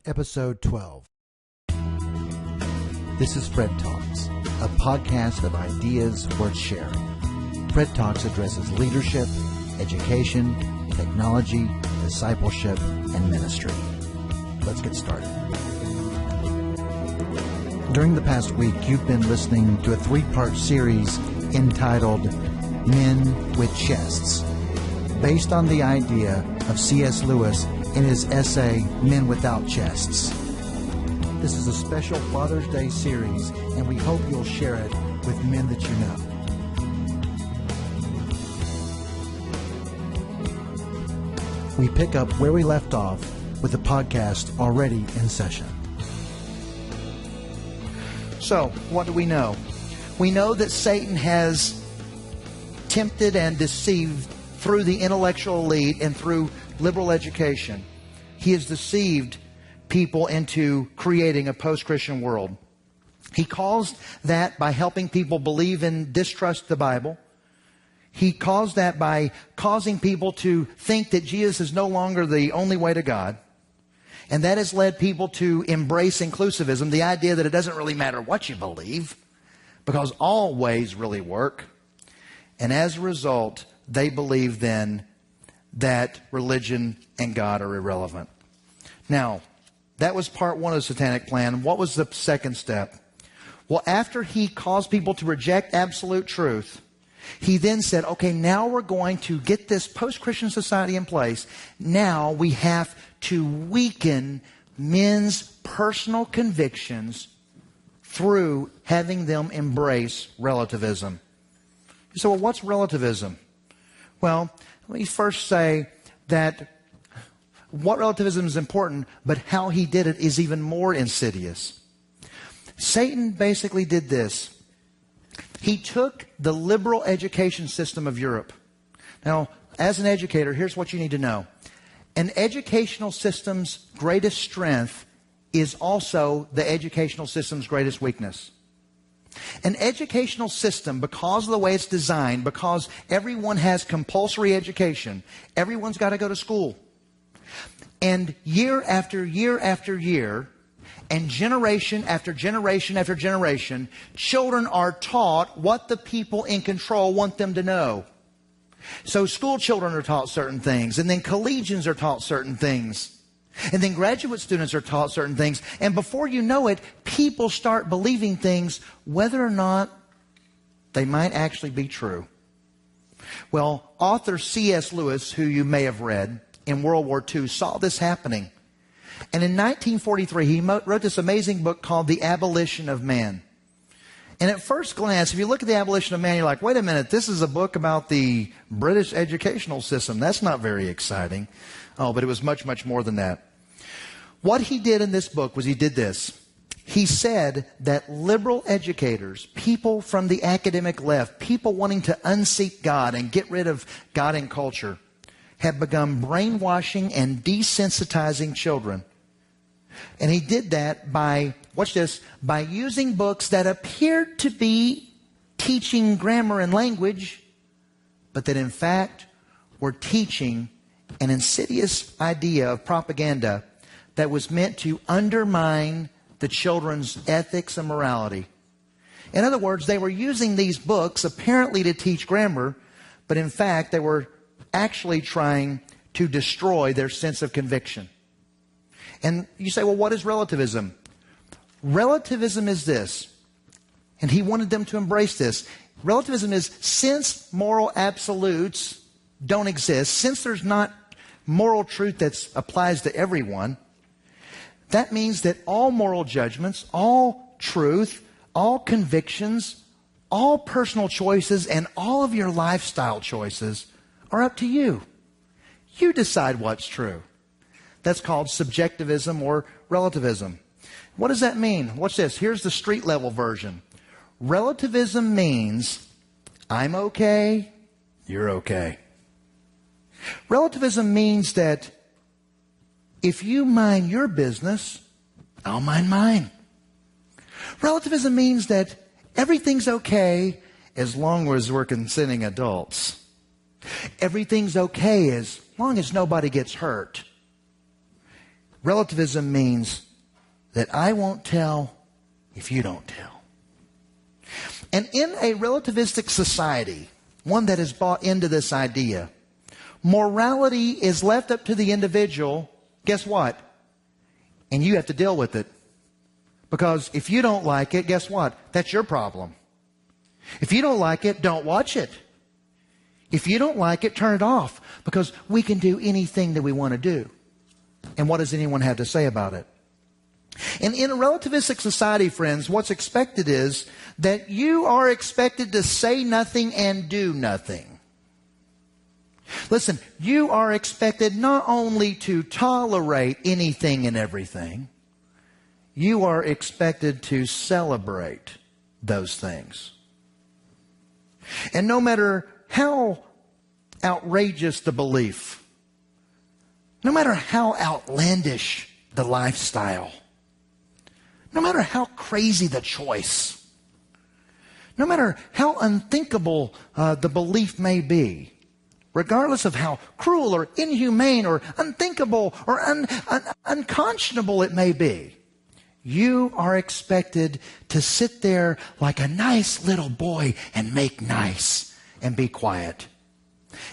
Episode 12. This is Fred Talks, a podcast of ideas worth sharing. Fred Talks addresses leadership, education, technology, discipleship, and ministry. Let's get started. During the past week, you've been listening to a three-part series entitled Men with Chests, based on the idea of C.S. Lewis in his essay, Men Without Chests. This is a special Father's Day series, and we hope you'll share it with men that you know. We pick up where we left off with the podcast already in session. So, what do we know? We know that Satan has tempted and deceived through the intellectual elite and through liberal education. He has deceived people into creating a post-Christian world. He caused that by helping people believe and distrust the Bible. He caused that by causing people to think that Jesus is no longer the only way to God. And that has led people to embrace inclusivism, the idea that it doesn't really matter what you believe, because all ways really work. And as a result, they believe then that religion and God are irrelevant. Now, that was part one of the satanic plan. What was the second step? Well, after he caused people to reject absolute truth, he then said, okay, now we're going to get this post-Christian society in place. Now we have to weaken men's personal convictions through having them embrace relativism. So, well, what's relativism? Well, let me first say that what relativism is important, but how he did it is even more insidious. Satan basically did this. He took the liberal education system of Europe. Now, as an educator, here's what you need to know. An educational system's greatest strength is also the educational system's greatest weakness. An educational system, because of the way it's designed, because everyone has compulsory education, everyone's got to go to school. And year after year after year, and generation after generation after generation, children are taught what the people in control want them to know. So school children are taught certain things, and then collegians are taught certain things. And then graduate students are taught certain things. And before you know it, people start believing things whether or not they might actually be true. Well, author C.S. Lewis, who you may have read in World War II, saw this happening. And in 1943, he wrote this amazing book called The Abolition of Man. And at first glance, if you look at The Abolition of Man, you're like, wait a minute, this is a book about the British educational system. That's not very exciting. Oh, but it was much, much more than that. What he did in this book was he did this. He said that liberal educators, people from the academic left, people wanting to unseat God and get rid of God and culture, have begun brainwashing and desensitizing children. And he did that by, watch this, by using books that appeared to be teaching grammar and language, but that in fact were teaching an insidious idea of propaganda that was meant to undermine the children's ethics and morality. In other words, they were using these books apparently to teach grammar, but in fact they were actually trying to destroy their sense of conviction. And you say, well, what is relativism? Relativism is this, and he wanted them to embrace this. Relativism is, since moral absolutes don't exist, since there's not moral truth that applies to everyone, that means that all moral judgments, all truth, all convictions, all personal choices, and all of your lifestyle choices are up to you. You decide what's true. That's called subjectivism or relativism. What does that mean? Watch this. Here's the street level version. Relativism means I'm okay, you're okay. Relativism means that if you mind your business, I'll mind mine. Relativism means that everything's okay as long as we're consenting adults. Everything's okay as long as nobody gets hurt. Relativism means that I won't tell if you don't tell. And in a relativistic society, one that is bought into this idea, morality is left up to the individual. Guess what? And you have to deal with it. Because if you don't like it, guess what? That's your problem. If you don't like it, don't watch it. If you don't like it, turn it off. Because we can do anything that we want to do. And what does anyone have to say about it? And in a relativistic society, friends, what's expected is that you are expected to say nothing and do nothing. Listen, you are expected not only to tolerate anything and everything, you are expected to celebrate those things. And no matter how outrageous the belief, no matter how outlandish the lifestyle, no matter how crazy the choice, no matter how unthinkable the belief may be, regardless of how cruel or inhumane or unthinkable or unconscionable it may be, you are expected to sit there like a nice little boy and make nice and be quiet.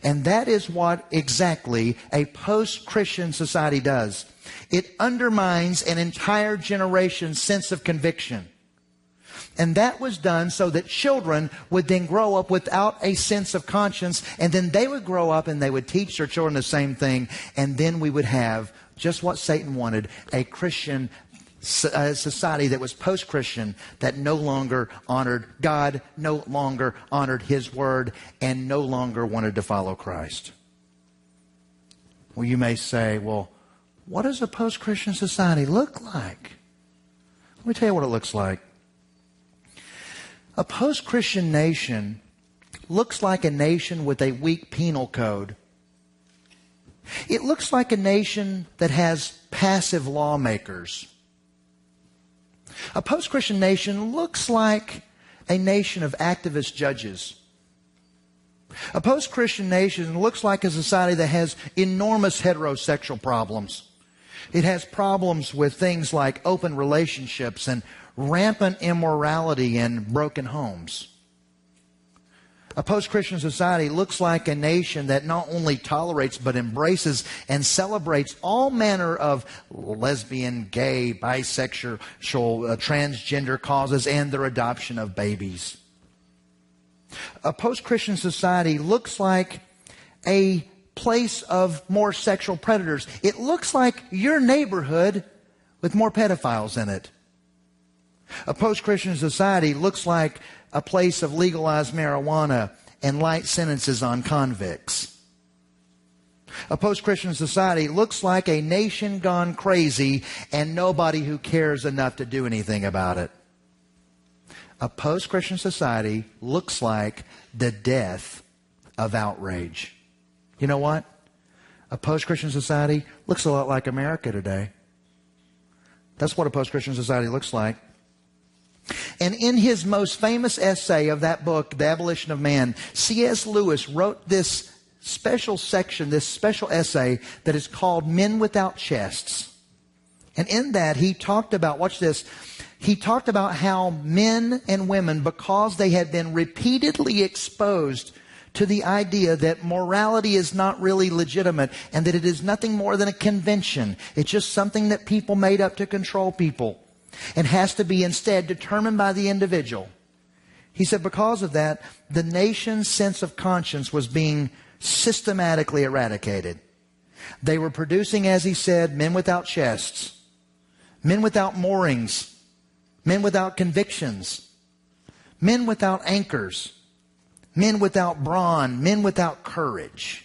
And that is what exactly a post-Christian society does. It undermines an entire generation's sense of conviction. And that was done so that children would then grow up without a sense of conscience, and then they would grow up and they would teach their children the same thing, and then we would have just what Satan wanted, a Christian society that was post-Christian, that no longer honored God, no longer honored His Word, and no longer wanted to follow Christ. Well, you may say, well, what does a post-Christian society look like? Let me tell you what it looks like. A post-Christian nation looks like a nation with a weak penal code. It looks like a nation that has passive lawmakers. A post-Christian nation looks like a nation of activist judges. A post-Christian nation looks like a society that has enormous heterosexual problems. It has problems with things like open relationships and rampant immorality and broken homes. A post-Christian society looks like a nation that not only tolerates but embraces and celebrates all manner of lesbian, gay, bisexual, transgender causes and their adoption of babies. A post-Christian society looks like a place of more sexual predators. It looks like your neighborhood with more pedophiles in it. A post-Christian society looks like a place of legalized marijuana and light sentences on convicts. A post-Christian society looks like a nation gone crazy and nobody who cares enough to do anything about it. A post-Christian society looks like the death of outrage. You know what? A post-Christian society looks a lot like America today. That's what a post-Christian society looks like. And in his most famous essay of that book, The Abolition of Man, C.S. Lewis wrote this special section, this special essay that is called Men Without Chests. And in that he talked about, watch this, he talked about how men and women, because they had been repeatedly exposed to the idea that morality is not really legitimate and that it is nothing more than a convention. It's just something that people made up to control people and has to be instead determined by the individual. He said because of that, the nation's sense of conscience was being systematically eradicated. They were producing, as he said, men without chests, men without moorings, men without convictions, men without anchors, men without brawn, men without courage.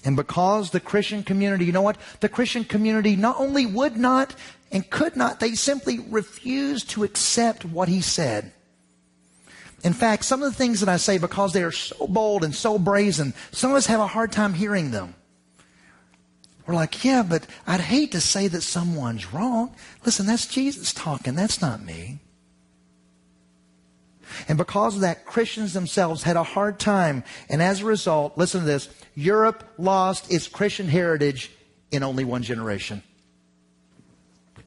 And because the Christian community, you know what? The Christian community not only would not and could not, they simply refused to accept what he said. In fact, some of the things that I say, because they are so bold and so brazen, some of us have a hard time hearing them. We're like, yeah, but I'd hate to say that someone's wrong. Listen, that's Jesus talking. That's not me. And because of that, Christians themselves had a hard time. And as a result, listen to this, Europe lost its Christian heritage in only one generation.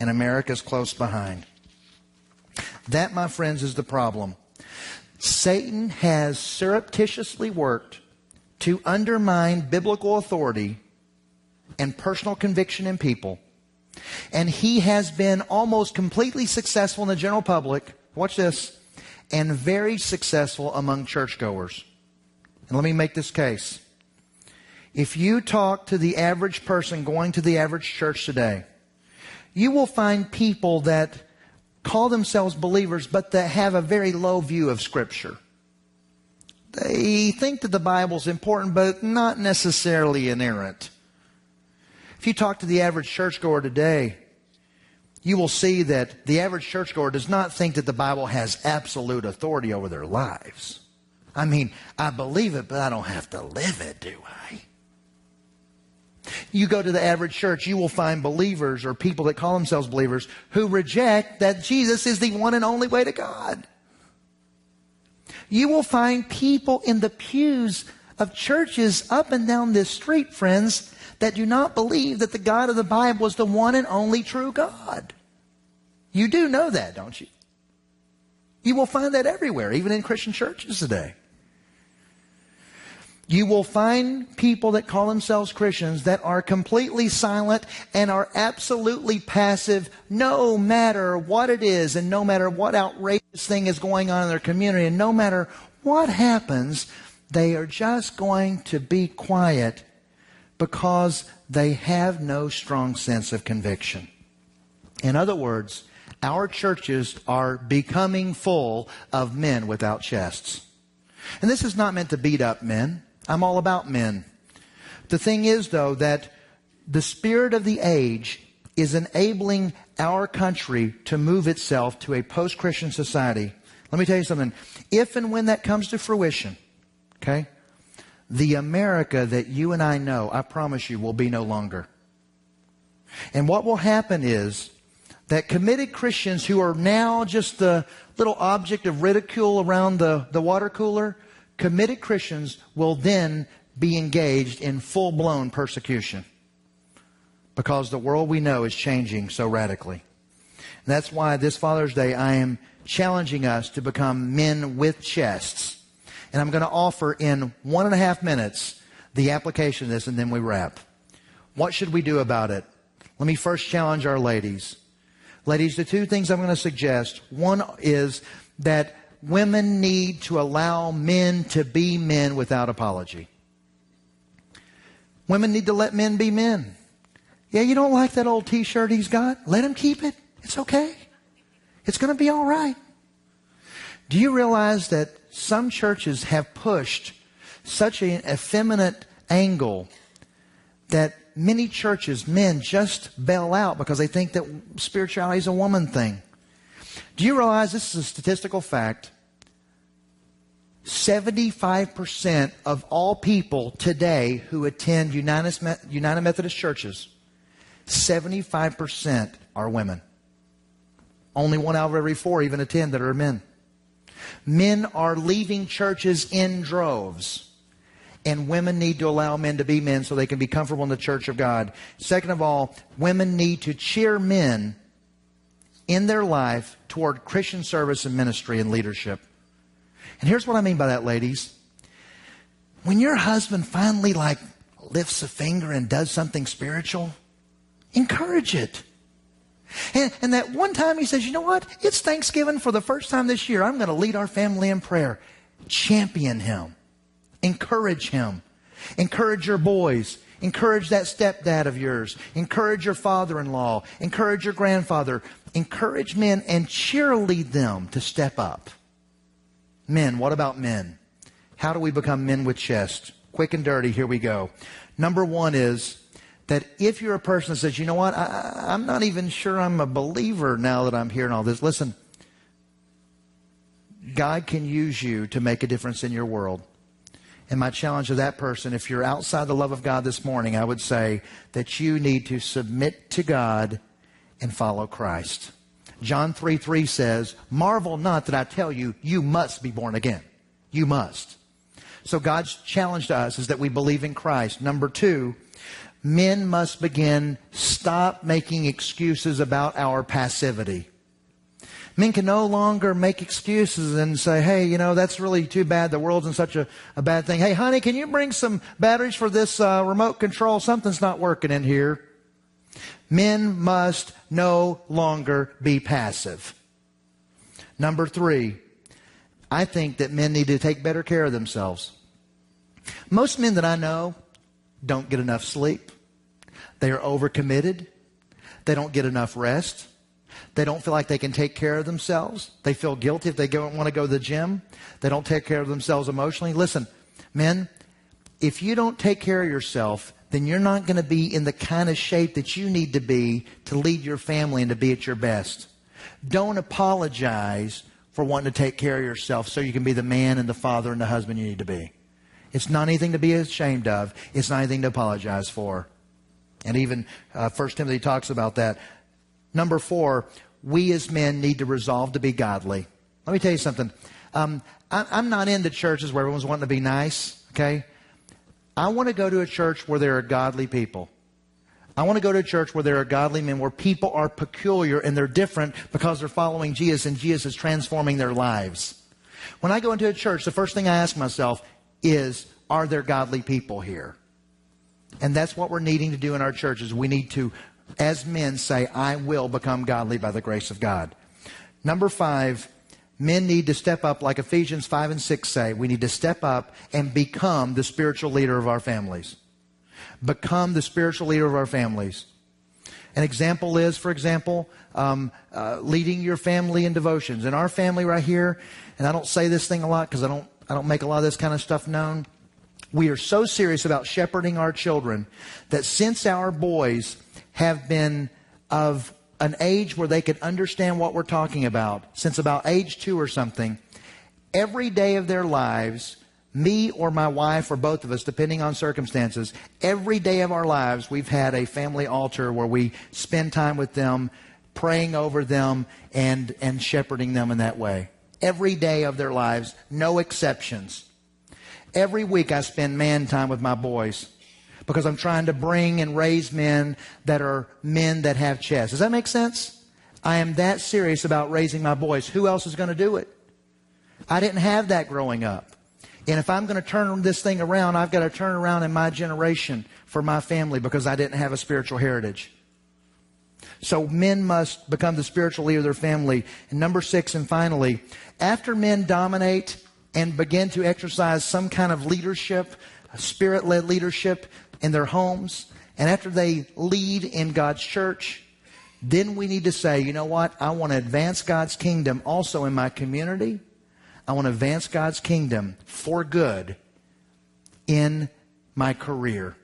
And America's close behind. That, my friends, is the problem. Satan has surreptitiously worked to undermine biblical authority and personal conviction in people. And he has been almost completely successful in the general public, watch this, and very successful among churchgoers. And let me make this case. If you talk to the average person going to the average church today, you will find people that call themselves believers, but that have a very low view of Scripture. They think that the Bible's important, but not necessarily inerrant. If you talk to the average churchgoer today, you will see that the average churchgoer does not think that the Bible has absolute authority over their lives. I mean, I believe it, but I don't have to live it, do I? You go to the average church, you will find believers or people that call themselves believers who reject that Jesus is the one and only way to God. You will find people in the pews of churches up and down this street, friends, that do not believe that the God of the Bible is the one and only true God. You do know that, don't you? You will find that everywhere, even in Christian churches today. You will find people that call themselves Christians that are completely silent and are absolutely passive no matter what it is and no matter what outrageous thing is going on in their community and no matter what happens, they are just going to be quiet because they have no strong sense of conviction. In other words, our churches are becoming full of men without chests. And this is not meant to beat up men. I'm all about men. The thing is, though, that the spirit of the age is enabling our country to move itself to a post-Christian society. Let me tell you something. If and when that comes to fruition, okay, the America that you and I know, I promise you, will be no longer. And what will happen is that committed Christians who are now just the little object of ridicule around the water cooler, committed Christians will then be engaged in full-blown persecution because the world we know is changing so radically. And that's why this Father's Day I am challenging us to become men with chests. And I'm going to offer in 1.5 minutes the application of this, and then we wrap. What should we do about it? Let me first challenge our ladies. Ladies, the two things I'm going to suggest. One is that women need to allow men to be men without apology. Women need to let men be men. Yeah, you don't like that old t-shirt he's got? Let him keep it. It's okay. It's going to be all right. Do you realize that some churches have pushed such an effeminate angle that many churches, men, just bail out because they think that spirituality is a woman thing? Do you realize this is a statistical fact? 75% of all people today who attend United Methodist churches, 75% are women. Only 1 out of every 4 even attend that are men. Men are leaving churches in droves. And women need to allow men to be men so they can be comfortable in the church of God. Second of all, women need to cheer men in their life toward Christian service and ministry and leadership. And here's what I mean by that, ladies. When your husband finally lifts a finger and does something spiritual, encourage it. And that one time he says, you know what? It's Thanksgiving for the first time this year. I'm going to lead our family in prayer. Champion him. Encourage him. Encourage your boys. Encourage that stepdad of yours. Encourage your father-in-law. Encourage your grandfather. Encourage men and cheerlead them to step up. Men, what about men? How do we become men with chest? Quick and dirty, here we go. Number one is that if you're a person that says, you know what, I'm not even sure I'm a believer now that I'm hearing all this. Listen, God can use you to make a difference in your world. And my challenge to that person, if you're outside the love of God this morning, I would say that you need to submit to God and follow Christ. John 3:3 says, marvel not that I tell you, you must be born again. You must. So God's challenge to us is that we believe in Christ. Number two, Men must stop making excuses about our passivity. Men can no longer make excuses and say, hey, you know, that's really too bad. The world's in such a bad thing. Hey, honey, can you bring some batteries for this remote control? Something's not working in here. Men must no longer be passive. Number 3, I think that men need to take better care of themselves. Most men that I know don't get enough sleep. They are overcommitted. They don't get enough rest. They don't feel like they can take care of themselves. They feel guilty if they don't want to go to the gym. They don't take care of themselves emotionally. Listen, men, if you don't take care of yourself, then you're not going to be in the kind of shape that you need to be to lead your family and to be at your best. Don't apologize for wanting to take care of yourself so you can be the man and the father and the husband you need to be. It's not anything to be ashamed of. It's not anything to apologize for. And even 1 Timothy talks about that. Number 4, we as men need to resolve to be godly. Let me tell you something. I'm not into churches where everyone's wanting to be nice, okay? I want to go to a church where there are godly people. I want to go to a church where there are godly men, where people are peculiar and they're different because they're following Jesus and Jesus is transforming their lives. When I go into a church, the first thing I ask myself is, are there godly people here? And that's what we're needing to do in our churches. We need to, as men, say, I will become godly by the grace of God. Number 5, men need to step up, like Ephesians 5 and 6 say. We need to step up and become the spiritual leader of our families. Become the spiritual leader of our families. An example is, for example, leading your family in devotions. In our family right here, and I don't say this thing a lot because I don't make a lot of this kind of stuff known. We are so serious about shepherding our children that since our boys have been of an age where they could understand what we're talking about, since about age 2 or something, every day of their lives, me or my wife or both of us, depending on circumstances, every day of our lives we've had a family altar where we spend time with them, praying over them and shepherding them in that way. Every day of their lives, no exceptions. Every week I spend man time with my boys because I'm trying to bring and raise men that are men that have chests. Does that make sense? I am that serious about raising my boys. Who else is going to do it? I didn't have that growing up. And if I'm going to turn this thing around, I've got to turn around in my generation for my family because I didn't have a spiritual heritage. So men must become the spiritual leader of their family. And number 6, and finally, after men dominate and begin to exercise some kind of leadership, spirit-led leadership in their homes, and after they lead in God's church, then we need to say, you know what? I want to advance God's kingdom also in my community. I want to advance God's kingdom for good in my career.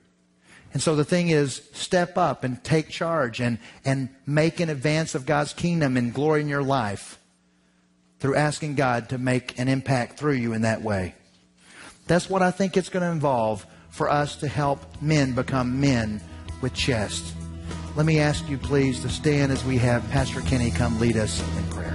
And so the thing is, step up and take charge and make an advance of God's kingdom and glory in your life through asking God to make an impact through you in that way. That's what I think it's going to involve for us to help men become men with chest. Let me ask you please to stand as we have Pastor Kenny come lead us in prayer.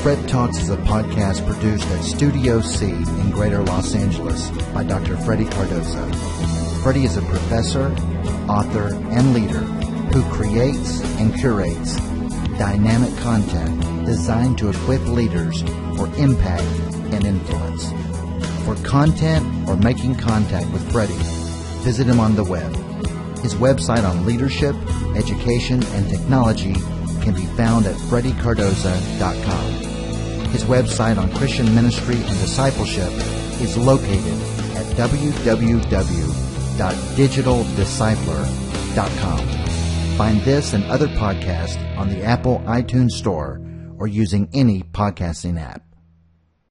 Fred Talks is a podcast produced at Studio C in Greater Los Angeles by Dr. Freddie Cardoza. Freddie is a professor, author, and leader who creates and curates dynamic content designed to equip leaders for impact and influence. For content or making contact with Freddie, visit him on the web. His website on leadership, education, and technology can be found at freddycardoza.com. His website on Christian ministry and discipleship is located at www.digitaldiscipler.com. Find this and other podcasts on the Apple iTunes Store or using any podcasting app.